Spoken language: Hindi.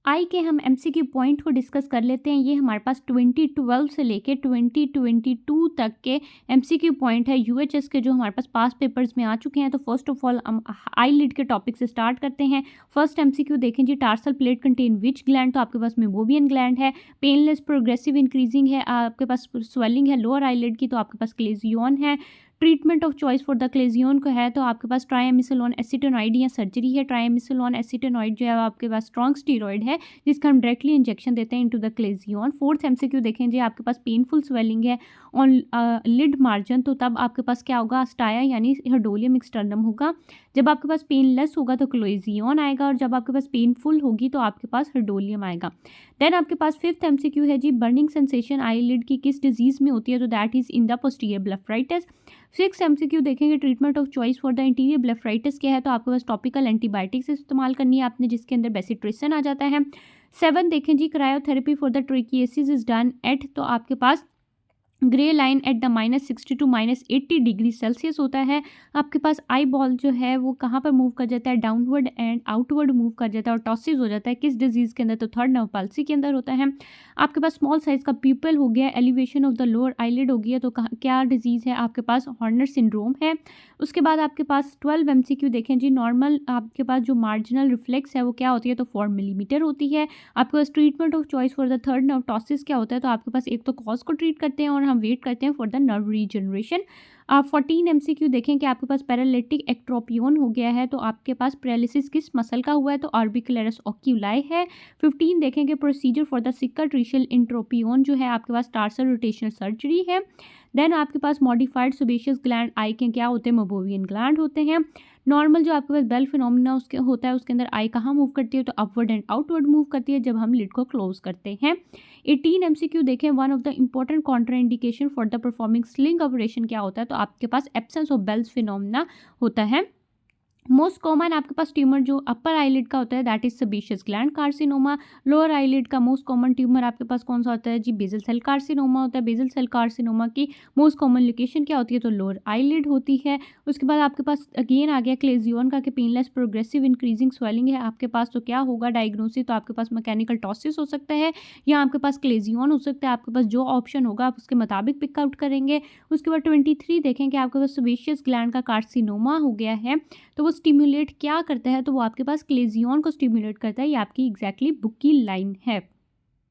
आई के हम एमसीक्यू पॉइंट को डिस्कस कर लेते हैं। ये हमारे पास 2012 से लेके 2022 तक के एमसीक्यू पॉइंट है यूएचएस के, जो हमारे पास पास पेपर्स में आ चुके हैं। तो फर्स्ट ऑफ ऑल हम आई लिड के टॉपिक से स्टार्ट करते हैं। फर्स्ट एमसीक्यू देखें जी, tarsal plate contain which gland, तो आपके पास मेबोबियन ग्लैंड है। पेनलेस प्रोग्रेसिव इंक्रीजिंग है, आपके पास स्वेलिंग है लोअर आई लिड की, तो आपके पास क्लेजियन है। Treatment of choice for the chalazion को है, तो आपके पास ट्राइएमिसोलोन एसीटेनॉइड या सर्जरी है। ट्राइएमिसोलोन एसीटेनॉइड जो है आपके पास स्ट्रॉन्ग स्टीरॉइड है, जिसका हम डायरेक्टली इंजेक्शन देते हैं into the Claisen. Fourth MCQ देखें जी, आपके पास पेनफुल स्वेलिंग है ऑन लिड मार्जिन, तो तब आपके पास क्या होगा, अस्टाया यानी हिर्डोलियम एक्सटर्नम होगा। जब आपके पास पेनलेस होगा तो क्लेजियन आएगा, और जब आपके पास पेनफुल होगी तो आपके पास हिर्डोलियम आएगा। देन आपके पास फिफ्थ एमसीक्यू है जी, बर्निंग सेंसेशन आई लिड की किस डिजीज में होती है, तो that is in the posterior blepharitis. Six MCQ देखेंगे, treatment of choice for the interior blepharitis क्या है, तो आपके पास टॉपिकल एंटीबायोटिक्स इस्तेमाल करनी है आपने, जिसके अंदर बेसिट्रिसन आ जाता है। सेवन देखें जी, cryotherapy for the trichiasis is done at, तो आपके पास grey line at the -60 to -80 degree Celsius होता है। आपके पास आई बॉल जो है वो कहाँ पर मूव कर जाता है, डाउनवर्ड एंड आउटवर्ड मूव कर जाता है और टॉसिस हो जाता है। किस डिजीज़ के अंदर, तो थर्ड नर्व पाल्सी के अंदर होता है। आपके पास स्मॉल साइज का पीपल हो गया, elevation of the lower eyelid हो गया, तो क्या डिजीज़ है, आपके पास हॉर्नर सिंड्रोम है। उसके बाद आपके पास 12 एमसीक्यू देखें जी, नॉर्मल आपके पास जो मार्जिनल रिफ्लेक्स है वो क्या होती है, तो 4 मिलीमीटर होती है। आपके पास treatment of choice for the third nerve ptosis क्या होता है, तो आपके पास एक तो कॉज को ट्रीट करते हैं और हम वेट करते हैं फॉर द नर्व रीजनरेशन। आप 14 एमसीक्यू देखें कि आपके पास पैरालिटिक एक्ट्रोपियन हो गया है, तो आपके पास पैरालिसिस किस मसल का हुआ है, तो ऑर्बिकुलरिस ओक्यूलाई है। 15 देखेंगे, प्रोसीजर फॉर द सिकाट्रिशियल इंट्रोपियन जो है आपके पास टार्सल रोटेशनल सर्जरी है। देन आपके पास मॉडिफाइड सेबेशियस ग्लैंड आई के क्या होते हैं, मेबोबियन ग्लैंड होते हैं। नॉर्मल जो आपके पास बेल फिनोमिना उसके होता है, उसके अंदर आई कहाँ मूव करती है, तो अपवर्ड एंड आउटवर्ड मूव करती है जब हम लिड को क्लोज करते हैं। 18 एमसीक्यू देखें, one of the important contraindication for the performing sling operation क्या होता है, तो आपके पास एब्सेंस ऑफ बेल्स फिनोमिना होता है। मोस्ट कॉमन आपके पास ट्यूमर जो अपर आईलिड का होता है that is sebaceous gland carcinoma. Lower eyelid का मोस्ट कॉमन ट्यूमर आपके पास कौन सा होता है जी, बेसल सेल कार्सिनोमा होता है। बेसल सेल कार्सिनोमा की मोस्ट कॉमन लोकेशन क्या होती है, तो लोअर आईलिड होती है। उसके बाद आपके पास अगेन आ गया क्लेजियन का कि पेनलेस प्रोग्रेसिव इंक्रीजिंग स्वेलिंग है आपके पास, तो क्या होगा डायग्नोसिस, तो आपके पास मैकेनिकल टॉसिस हो सकता है या आपके पास क्लेजियन हो सकता है। आपके पास जो ऑप्शन होगा आप उसके मुताबिक पिकआउट करेंगे। उसके बाद 23 देखेंगे, आपके पास सेबेशियस ग्लैंड का कार्सिनोमा हो गया है, तो वो स्टिमुलेट क्या करता है, तो वो आपके पास क्लेजियन को स्टिमुलेट करता है। ये आपकी एग्जैक्टली बुक की लाइन है।